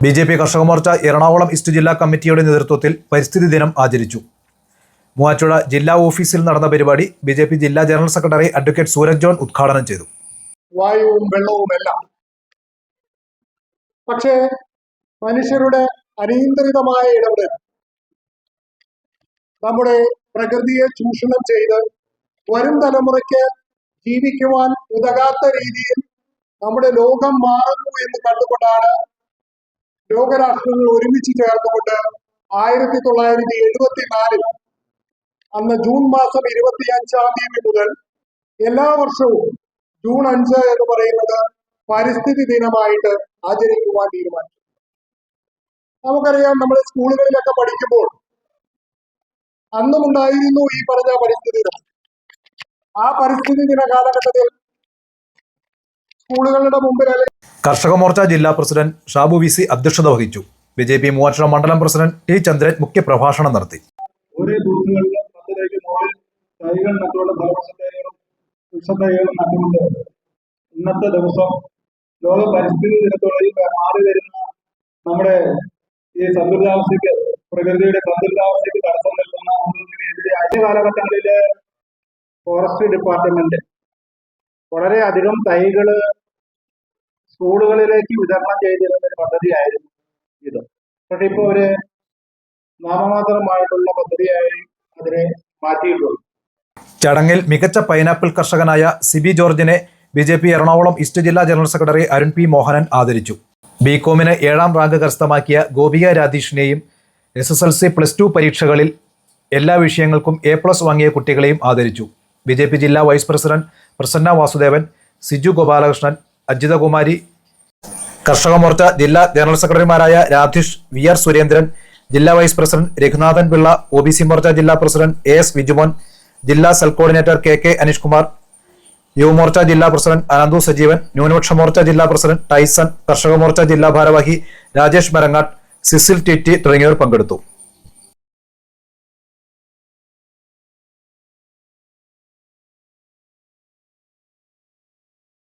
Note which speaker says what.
Speaker 1: BJP. കർഷക Morcha Ernakulam east ജില്ലാ കമ്മിറ്റിയുടെ നേതൃത്വത്തിൽ പരിസ്ഥിതി ദിനം ആചരിച്ചു. മൂവാറ്റുപുഴ ജില്ലാ ഓഫീസിൽ നടന്ന പരിപാടി ബി.ജെ.പി. ജില്ലാ general secretary advocate Suraj John ഉദ്ഘാടനം ചെയ്തു.
Speaker 2: വായുവും വെള്ളവുമെല്ലാം, പക്ഷേ മനുഷ്യരുടെ അനിയന്ത്രിതമായ ഇടപെടൽ നമ്മുടെ പ്രകൃതിയെ ചൂഷണം ചെയ്ത് വരും തലമുറയ്ക്ക് ജീവിക്കുവാൻ ഉതകാത്ത രീതിയിൽ നമ്മുടെ ലോകം മാറുന്നു എന്ന് കണ്ടുകൊണ്ടാണ് ലോകരാഷ്ട്രങ്ങൾ ഒരുമിച്ച് ചേർന്നുകൊണ്ട് 1974 അന്ന് ജൂൺ മാസം 25-ാം തീയതി മുതൽ എല്ലാ വർഷവും ജൂൺ 5 എന്ന് പറയുന്നത് പരിസ്ഥിതി ദിനമായിട്ട് ആചരിക്കുവാൻ തീരുമാനിച്ചു. നമുക്കറിയാം, നമ്മൾ സ്കൂളുകളിലൊക്കെ പഠിക്കുമ്പോൾ അന്നും ഉണ്ടായിരുന്നു ഈ പറഞ്ഞ പരിസ്ഥിതി ദിനം. ആ പരിസ്ഥിതി ദിന കാലഘട്ടത്തിൽ സ്കൂളുകളുടെ മുമ്പിൽ
Speaker 1: കർഷക മോർച്ച ജില്ലാ പ്രസിഡന്റ് ഷാബു വി.സി. അധ്യക്ഷത വഹിച്ചു. ബി.ജെ.പി. മൂവാറ്റുപുഴ മണ്ഡലം പ്രസിഡന്റ് ടി. ചന്ദ്രൻ മുഖ്യപ്രഭാഷണം നടത്തി.
Speaker 3: ഓരോ ബൂത്തുകളിലും 10 രൂപയ്ക്ക് മുകളിൽ തൈകൾ നട്ടുള്ള ഫലവൃക്ഷത്തൈകളും വൃക്ഷത്തൈകളും നട്ടുകൊണ്ട് ഇന്നത്തെ ദിവസം ലോക പരിസ്ഥിതി ദിനത്തോടെ മാറി വരുന്ന നമ്മുടെ ഈ സന്തുലിതാവസ്ഥയ്ക്ക്, പ്രകൃതിയുടെ സന്തുലിതാവസ്ഥയ്ക്ക് തടസ്സം നൽകുന്ന ഒന്നിനെതിരെ കഴിഞ്ഞ കാലഘട്ടങ്ങളിൽ ഫോറസ്റ്റ് ഡിപ്പാർട്ട്മെന്റ് വളരെയധികം തൈകള് സ്കൂളുകളിലേക്ക് വിതരണം ചെയ്തിരുന്ന ഒരു പദ്ധതിയായിരുന്നു ഇത്. പക്ഷെ ഇപ്പോൾ ഒരു നാമമാത്രമായിട്ടുള്ള പദ്ധതിയായി അതിനെ മാറ്റിയിട്ടുള്ളൂ.
Speaker 1: ചടങ്ങിൽ മികച്ച പൈനാപ്പിൾ കർഷകനായ സിബി ജോർജിനെ ബി.ജെ.പി. എറണാകുളം ഈസ്റ്റ് ജില്ലാ general secretary Arun P. Mohanan ആദരിച്ചു. ബികോമിന് 7ാം റാങ്ക് കരസ്ഥമാക്കിയ ഗോപിക രാധീഷിനെയും SSLC +2 പരീക്ഷകളിൽ എല്ലാ വിഷയങ്ങൾക്കും A+ വാങ്ങിയ കുട്ടികളെയും ആദരിച്ചു. ബി.ജെ.പി. ജില്ലാ വൈസ് പ്രസിഡന്റ് പ്രസന്ന വാസുദേവൻ, സിജു ഗോപാലകൃഷ്ണൻ, അജിതകുമാരി, കർഷക മോർച്ച ജില്ലാ ജനറൽ സെക്രട്ടറിമാരായ രാധീഷ്, വി.ആർ. സുരേന്ദ്രൻ, ജില്ലാ vice president Raghunathan Pillai, OBC Morcha ജില്ലാ പ്രസിഡന്റ് AS വിജുമോൻ, ജില്ലാ cell coordinator KK Aneesh Kumar, Yuva Morcha ജില്ലാ പ്രസിഡന്റ് അനന്തു സജീവൻ, ന്യൂനപക്ഷ മോർച്ച ജില്ലാ പ്രസിഡന്റ് ടൈസൺ, കർഷക മോർച്ച ജില്ലാ ഭാരവാഹി രാജേഷ് മരങ്ങാട്ട്, സിസിൽ TT തുടങ്ങിയവർ പങ്കെടുത്തു.